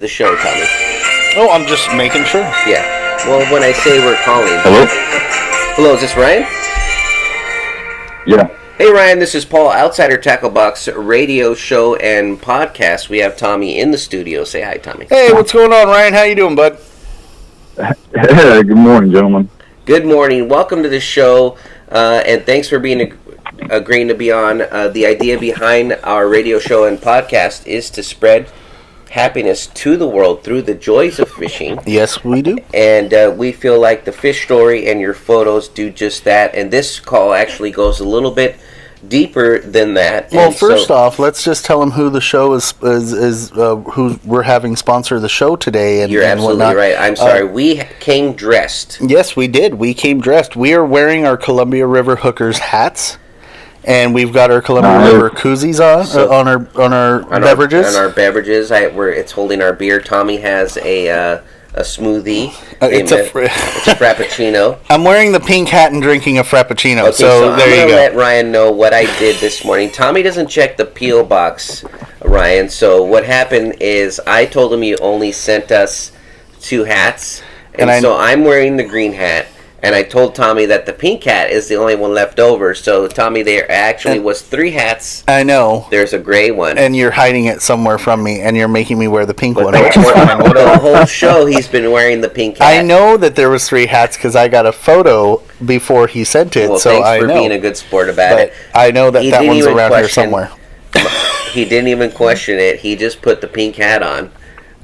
The show, Tommy. Oh, I'm just making sure. Yeah. Well, when I say we're calling. Hello? Hello, is this Ryan? Yeah. Hey, Ryan, this is Paul, Outsider Tackle Box radio show and podcast. We have Tommy in the studio. Say hi, Tommy. Hey, what's going on, Ryan? How you doing, bud? Hey, good morning, gentlemen. Good morning. Welcome to the show, and thanks for agreeing to be on. The idea behind our radio show and podcast is to spread happiness to the world through the joys of fishing. Yes, we do. And we feel like the fish story and your photos do just that. And this call actually goes a little bit deeper than that. Well, first off, let's just tell them who the show is who we're having sponsor the show today. And you're absolutely whatnot. Right. I'm sorry. We came dressed. Yes, we did. We came dressed. We are wearing our Columbia River Hookers hats. And we've got our Columbia River koozies on our beverages. On our beverages, it's holding our beer. Tommy has a smoothie. It's a frappuccino. I'm wearing the pink hat and drinking a frappuccino. Okay, so there you go. I'm gonna let Ryan know what I did this morning. Tommy doesn't check the P.O. box, Ryan. So what happened is I told him you only sent us 2 hats, and so I'm wearing the green hat. And I told Tommy that the pink hat is the only one left over. So, Tommy, there actually was 3 hats. I know. There's a gray one. And you're hiding it somewhere from me, and you're making me wear the pink one. The whole show, he's been wearing the pink hat. I know that there was 3 hats because I got a photo before he sent it. Well, so thanks for being a good sport about it. I know that one's around here somewhere. He didn't even question it. He just put the pink hat on,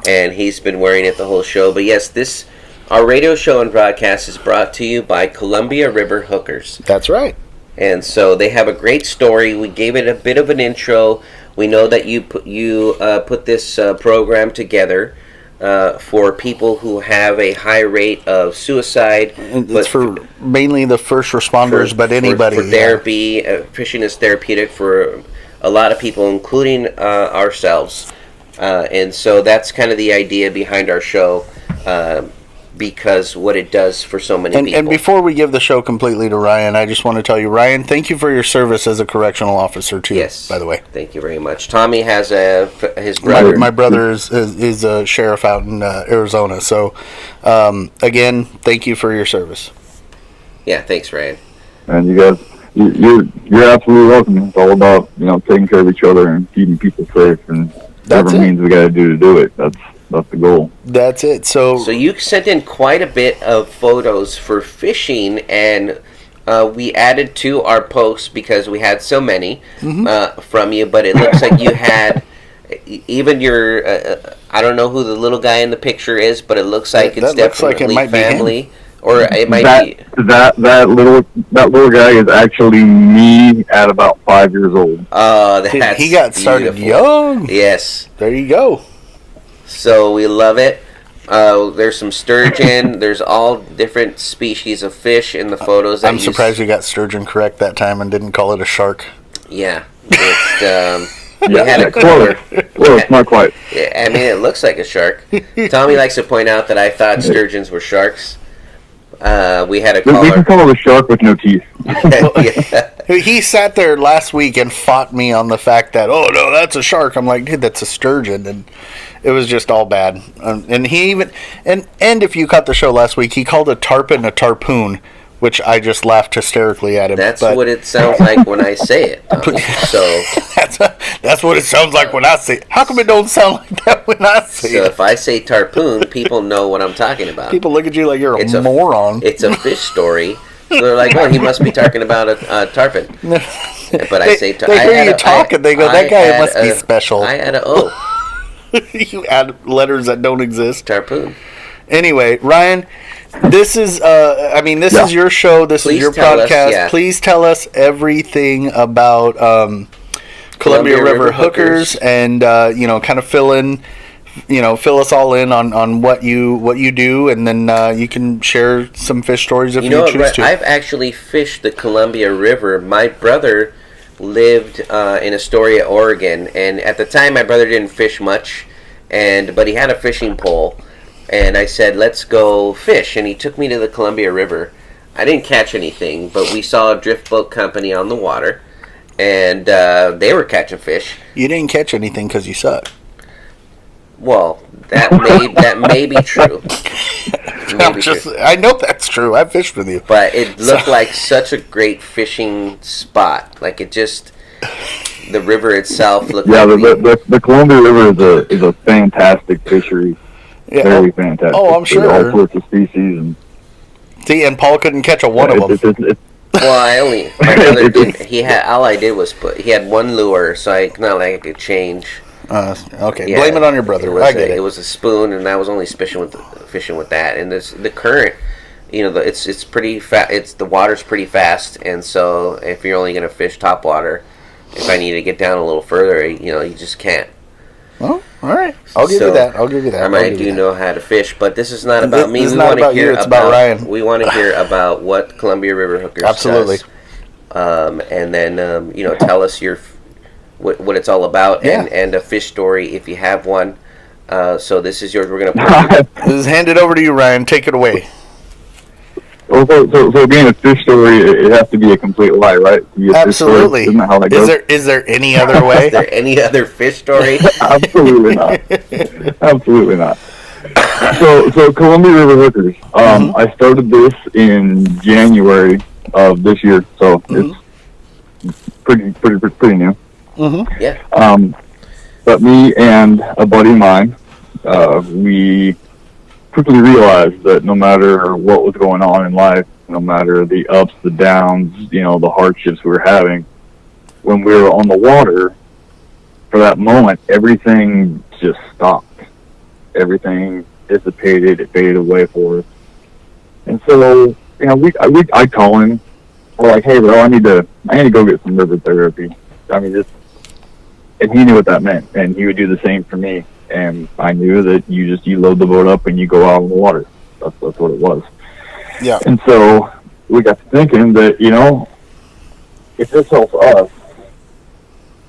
and he's been wearing it the whole show. But yes, our radio show and broadcast is brought to you by Columbia River Hookers. That's right. And so they have a great story. We gave it a bit of an intro. We know that you put this program together for people who have a high rate of suicide. It's for mainly the first responders, but anybody. For therapy. Fishing is therapeutic for a lot of people, including ourselves. And so that's kind of the idea behind our show. Because what it does for so many people. And before we give the show completely to Ryan, I just want to tell you, Ryan, thank you for your service as a correctional officer, too, yes, by the way. Thank you very much. Tommy has his brother. My brother is a sheriff out in Arizona. So, again, thank you for your service. Yeah, thanks, Ryan. And you guys, you're absolutely welcome. It's all about, taking care of each other and keeping people safe and whatever means we got to do it. That's the goal. That's it. So you sent in quite a bit of photos for fishing, and we added to our posts because we had so many from you. But it looks like you had even your I don't know who the little guy in the picture is, but it looks like it's definitely family, or it might be that little guy is actually me at about 5 years old. Oh, that's he got started young. Yes, there you go. So we love it. There's some sturgeon. There's all different species of fish in the photos. I'm surprised you got sturgeon correct that time and didn't call it a shark. Yeah. We had a close. Close, not quite. I mean, it looks like a shark. Tommy likes to point out that I thought sturgeons were sharks. We had a caller. We can call it a shark with no teeth. Yeah. He sat there last week and fought me on the fact that, oh, no, that's a shark. I'm like, dude, that's a sturgeon. And it was just all bad. And he even, and if you caught the show last week, he called a tarpon a tarpoon, which I just laughed hysterically at him. That's what it sounds like when I say it, Tommy. So that's what it sounds like when I say it. How come it don't sound like that when I say it? So if I say tarpoon, people know what I'm talking about. People look at you like you're a moron. It's a fish story. So they're like, oh, he must be talking about a tarpon. But I say tarpon. They hear you talk and they go, that guy must be special. I add a O. You add letters that don't exist. Tarpoon. Anyway, Ryan, this is is your show. This is your podcast. Please tell us everything about Columbia River Hookers and kind of fill us all in on what you do, and then you can share some fish stories if you choose to. I've actually fished the Columbia River. My brother lived in Astoria, Oregon, and at the time my brother didn't fish much, but he had a fishing pole, and I said, let's go fish, and he took me to the Columbia River. I didn't catch anything, but we saw a drift boat company on the water, and they were catching fish. You didn't catch anything because you suck. Well, that may be true. I know that's true. I've fished with you. But it looked like such a great fishing spot. Like it just, the river itself looked like... the Columbia River is a fantastic fishery. Yeah. Very fantastic. Oh, I'm sure. All sorts of species. And Paul couldn't catch one of them. Well, my brother didn't. He had one lure, so not like I could change. Okay, yeah, blame it on your brother. I get it. It was a spoon, and I was only fishing with that. And the current, it's pretty fast. The water's pretty fast, and so if you're only going to fish top water, if I need to get down a little further, you just can't. Well, all right. I'll give you that. I do know how to fish, but this is not about me. This is not about you. It's about Ryan. We want to hear about what Columbia River Hookers Absolutely. does. And then tell us what it's all about and a fish story if you have one. So this is yours. We're gonna This is handed over to you, Ryan. Take it away. Well, so being a fish story, it has to be a complete lie, right? Absolutely. Isn't that how that goes? Is there any other way? Is there any other fish story? Absolutely not. Absolutely not. So Columbia River Hookers. I started this in January of this year, so it's pretty new. Mm-hmm. Yeah. But me and a buddy of mine, we quickly realized that no matter what was going on in life, no matter the ups, the downs, the hardships we were having, when we were on the water, for that moment, everything just stopped. Everything dissipated, it faded away for us. And so, I call him, we're like, hey bro, I need to go get some river therapy. I mean, and he knew what that meant, and he would do the same for me. And I knew that you load the boat up and you go out on the water. That's what it was. Yeah. And so we got to thinking that, if this helps us,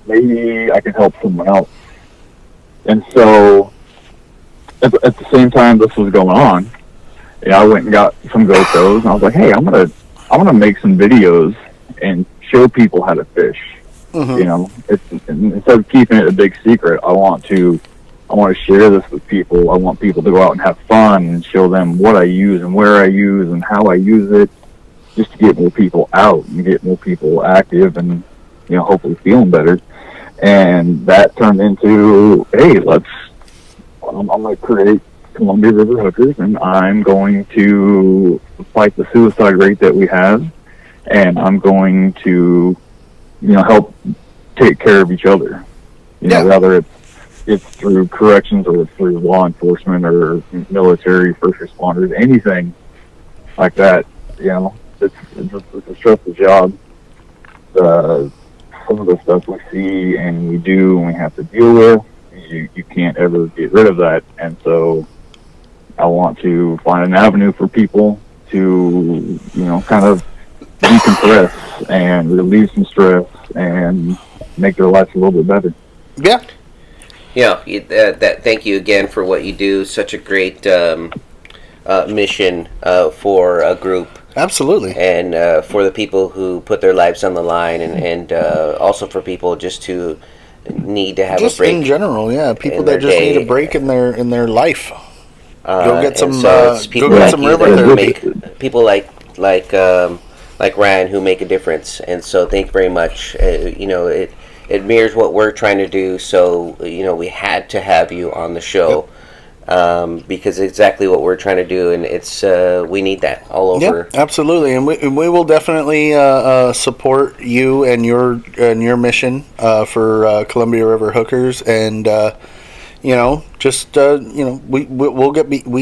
maybe I can help someone else. And so at the same time this was going on, I went and got some GoPros, and I was like, hey, I'm gonna make some videos and show people how to fish. Mm-hmm. Instead of keeping it a big secret, I want to share this with people. I want people to go out and have fun and show them what I use and where I use and how I use it, just to get more people out and get more people active and, hopefully feeling better. And that turned into, hey, I'm going to create Columbia River Hookers, and I'm going to fight the suicide rate that we have, and I'm going to, help take care of each other. Whether it's through corrections or through law enforcement or military, first responders, anything like that. It's a stressful job. Some of the stuff we see and we do and we have to deal with, you can't ever get rid of that. And so I want to find an avenue for people to, kind of decompress and relieve some stress and make their lives a little bit better. Yeah. Thank you again for what you do. Such a great mission for a group. Absolutely. And for the people who put their lives on the line, and also for people just to need to have a break. In general, yeah. People that just need a break in their life. Go get some river therapy. People like Ryan who make a difference. And so thank you very much. It mirrors what we're trying to do, so we had to have you on the show. Yep. Because exactly what we're trying to do, and it's we need that all over. Yeah, absolutely, and we will definitely support you and your mission for Columbia River Hookers, and we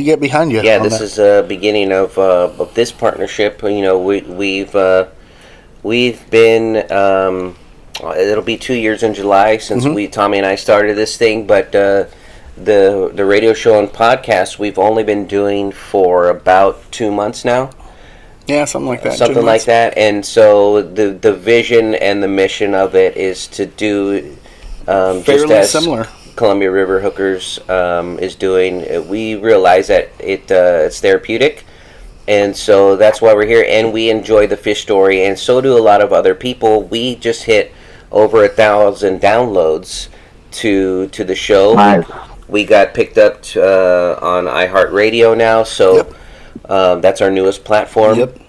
get behind you. Yeah, this is a beginning of this partnership. We've been. It'll be 2 years in July since Tommy and I started this thing, but the radio show and podcast we've only been doing for about 2 months now. Yeah, something like that. Something like that. And so the vision and the mission of it is to do fairly just as similar. Columbia River Hookers is doing. We realize that it's therapeutic. And so that's why we're here, and we enjoy the fish story, and so do a lot of other people. We just hit over 1,000 downloads to the show. Nice. We got picked up on iHeartRadio now, so that's our newest platform. Yep.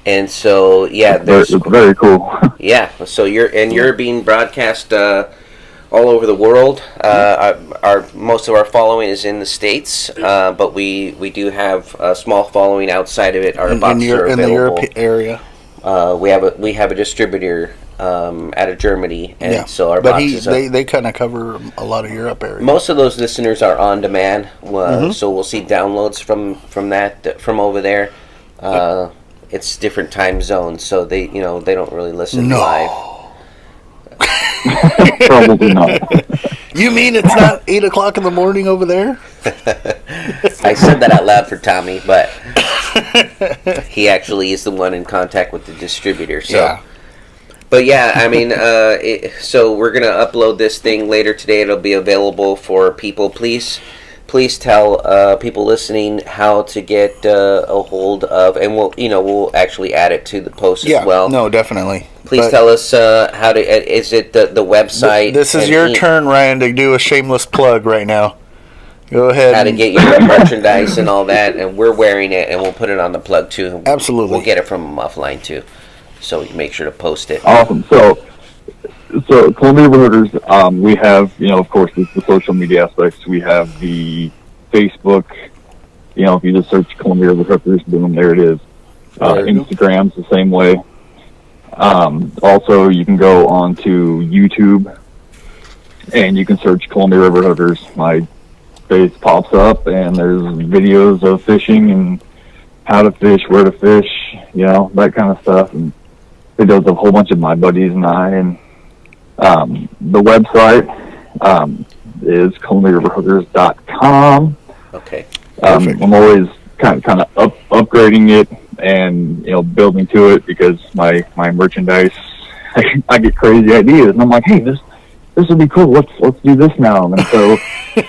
And so, yeah, it's very cool. Yeah, so you're being broadcast all over the world. Our most of our following is in the States, but we do have a small following outside of it. Our boxes are available in the Europe area. We have a distributor out of Germany, and so our boxes. They kind of cover a lot of Europe area. Most of those listeners are on demand, so we'll see downloads from over there. It's different time zones, so they don't really listen live. Probably not. You mean it's not 8 o'clock in the morning over there? I said that out loud for Tommy, but he actually is the one in contact with the distributor. So. Yeah. But yeah, I mean, so we're gonna upload this thing later today. It'll be available for people. Please tell people listening how to get a hold of, and we'll actually add it to the post as well. No, definitely. Please tell us how to. Is it the website? This is your turn, Ryan, to do a shameless plug right now. Go ahead. How to get your merchandise and all that, and we're wearing it, and we'll put it on the plug too. Absolutely. We'll get it from offline too, so you make sure to post it. Awesome. So Columbia River Hookers, we have, of course, the social media aspects. We have the Facebook. If you just search Columbia River Hookers, boom, there it is. Instagram's the same way. Also, you can go on to YouTube, and you can search Columbia River Hookers. My face pops up, and there's videos of fishing and how to fish, where to fish, that kind of stuff, and videos of a whole bunch of my buddies and I. And the website is ColumbiaRiverHookers.com. Okay. I'm always kind of upgrading it and building to it, because my merchandise, I get crazy ideas, and I'm like, hey, this would be cool. Let's do this now. And so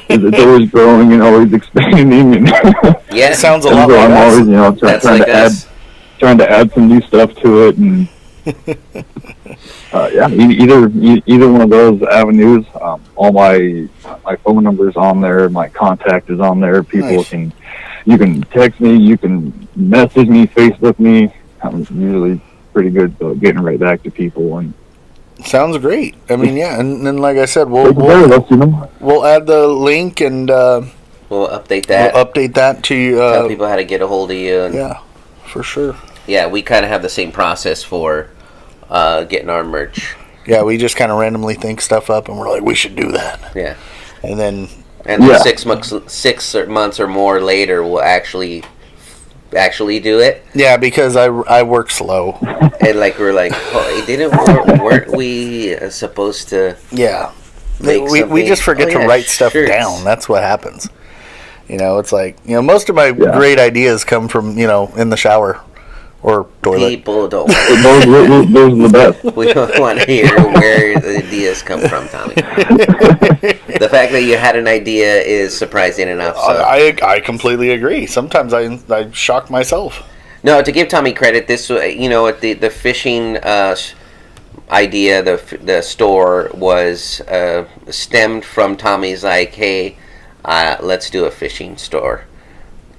it's always growing and always expanding. And yeah, it sounds a lot like I'm us. always trying to add some new stuff to it. And either one of those avenues. All my phone number's on there. My contact is on there. People you can text me, you can message me, Facebook me. I'm usually pretty good about getting right back to people. And sounds great. I mean, yeah, and then like I said, we'll add the link, and we'll update that. We'll update that to you. Tell people how to get a hold of you. And yeah, for sure. Yeah, we kind of have the same process for getting our merch. Yeah, we just kind of randomly think stuff up, and we're like, we should do that. Yeah. And then 6 months or more later, we'll actually do it. Yeah, because I work slow. And we're like, weren't we supposed to? Yeah. We just forget to write stuff down. That's what happens. It's like, most of my great ideas come from, in the shower or toilet. People don't. Those are the best. We don't want to hear where the ideas come from, Tommy. The fact that you had an idea is surprising enough. So. I completely agree. Sometimes I shock myself. No, to give Tommy credit, this the fishing idea, the store was stemmed from Tommy's like, hey, let's do a fishing store,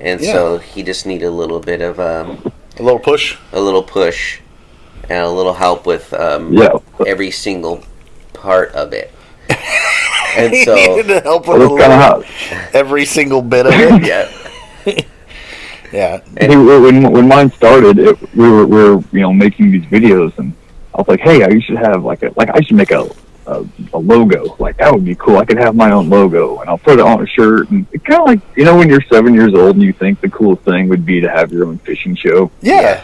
and so he just needed a little bit of a little push, and a little help with every single part of it. And so he needed to help with every single bit of it. Yeah. Yeah. When mine started, we were making these videos, and I was like, hey, I should have I should make a logo. Like, that would be cool. I could have my own logo, and I'll put it on a shirt. And it kind of like, when you're 7 years old and you think the coolest thing would be to have your own fishing show. Yeah.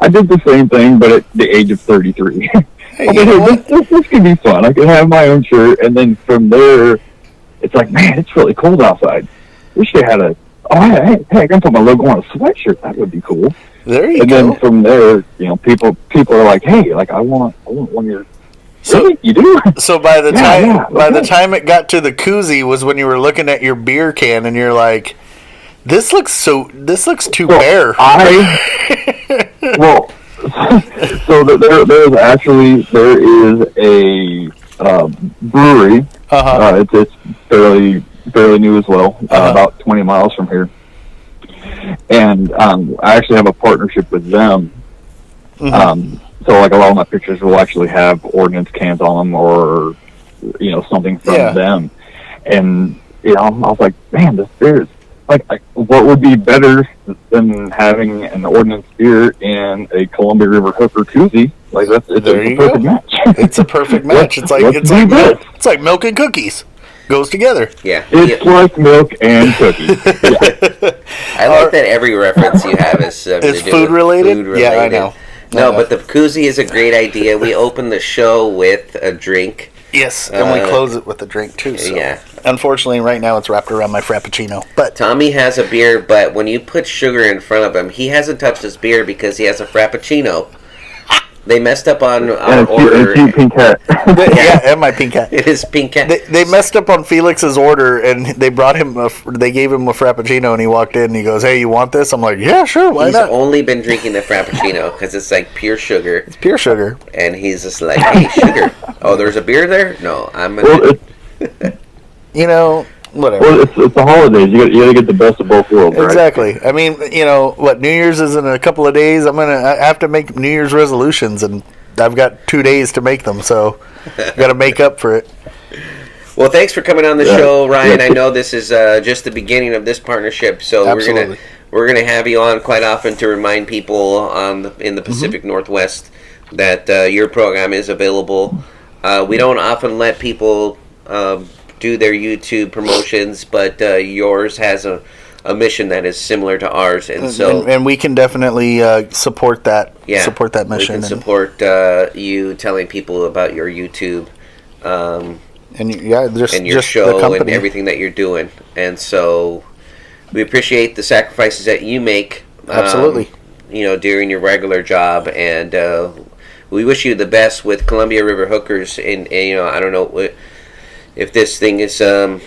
I did the same thing, but at the age of 33. This could be fun. I could have my own shirt, and then from there, it's like, man, it's really cold outside. We should have had hey, I can put my logo on a sweatshirt. That would be cool. There you go. And then from there, people are like, hey, I want one of your. So, really? You do? So by the time it got to the koozie was when you were looking at your beer can and you're like, this looks too bare. So there is a brewery. Uh-huh. It's fairly fairly new as well, about 20 miles from here. And I actually have a partnership with them. So like a lot of my pictures will actually have ordnance cans on them, or something from them. And I was like, man, this beer is like, what would be better than having an ordnance beer in a Columbia River Hooker koozie? Like it's a perfect match. It's a perfect match. It's like milk and cookies. Goes together. Yeah. It's like milk and cookies. I like that every reference you have is food related. Yeah, I know. No, but the koozie is a great idea. We open the show with a drink. Yes, and we close it with a drink too. So. Yeah. Unfortunately, right now it's wrapped around my Frappuccino. But Tommy has a beer, but when you put sugar in front of him, he hasn't touched his beer because he has a Frappuccino. They messed up on our order. And Pink Hat. And my Pink Hat. It is Pink Hat. They messed up on Felix's order, and they brought him. They gave him a Frappuccino, and he walked in, and he goes, "Hey, you want this?" I'm like, "Yeah, sure, why not?" He's only been drinking the Frappuccino because it's like pure sugar. It's pure sugar. And he's just like, "Hey, sugar. Oh, there's a beer there? No, I'm whatever. Well, it's the holidays. You got to get the best of both worlds, right? Exactly. I mean, New Year's is in a couple of days. I have to make New Year's resolutions, and I've got 2 days to make them, so I've got to make up for it. Well, thanks for coming on the show, Ryan. I know this is just the beginning of this partnership, so we're gonna have you on quite often to remind people in the Pacific Northwest that your program is available. We don't often let people do their YouTube promotions, but yours has a mission that is similar to ours, and we can definitely support that. Yeah, support that mission. We can support you telling people about your YouTube, and your show and everything that you're doing, and so we appreciate the sacrifices that you make. Absolutely. During your regular job, and we wish you the best with Columbia River Hookers. And I don't know if this thing is gonna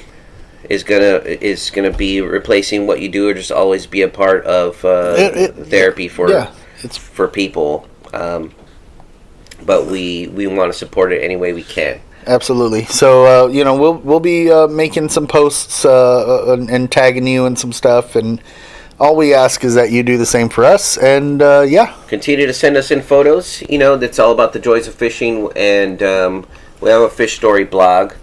be replacing what you do, or just always be a part of therapy for people. But we want to support it any way we can. Absolutely. So we'll be making some posts and tagging you and some stuff, and all we ask is that you do the same for us. And continue to send us in photos. That's all about the joys of fishing, and we have a fish story blog.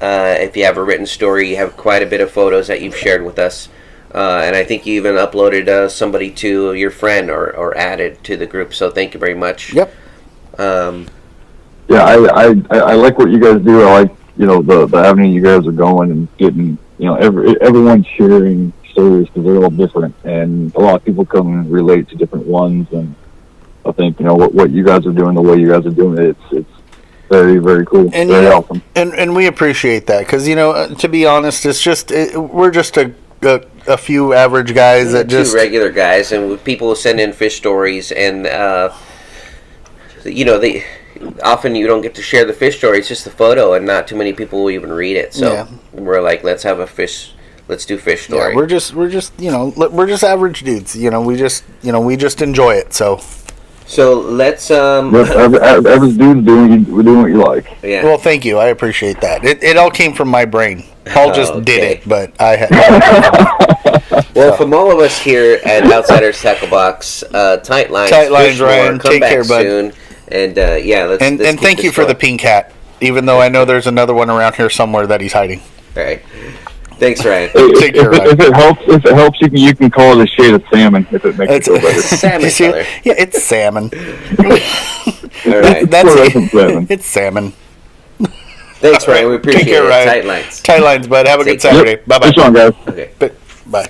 If you have a written story, you have quite a bit of photos that you've shared with us. And I think you even uploaded somebody to your friend or added to the group. So thank you very much. Yep. I like what you guys do. I like, the avenue you guys are going and getting, everyone sharing stories, because they're all different. And a lot of people can relate to different ones. And I think, what you guys are doing, the way you guys are doing it, it's very, very cool. And, very awesome. And we appreciate that, because, to be honest, it's just, we're just a few average guys that just... Two regular guys, and people will send in fish stories, and, they... Often you don't get to share the fish story. It's just the photo, and not too many people will even read it. So we're like, let's do fish story. Yeah, we're just average dudes. We just enjoy it. So let's average dudes doing what you like. Yeah. Well, thank you. I appreciate that. It all came from my brain. Paul just did it, but I had. Well, from all of us here at Outsiders Tackle Box, tight lines, Ryan. Take care, bud. Soon. And let's and thank you for the Pink Hat, even though I know there's another one around here somewhere that he's hiding. All right. Thanks, Ryan. Take care, Ryan. If it helps, you can call it a shade of salmon if it makes it feel better. Salmon color. Yeah, it's salmon. All right. It's salmon. Thanks, Ryan. We appreciate Take care, it. Ryan. Tight lines. Tight lines, bud. Have a good Saturday. Bye-bye. Good on, guys. Okay. Bye.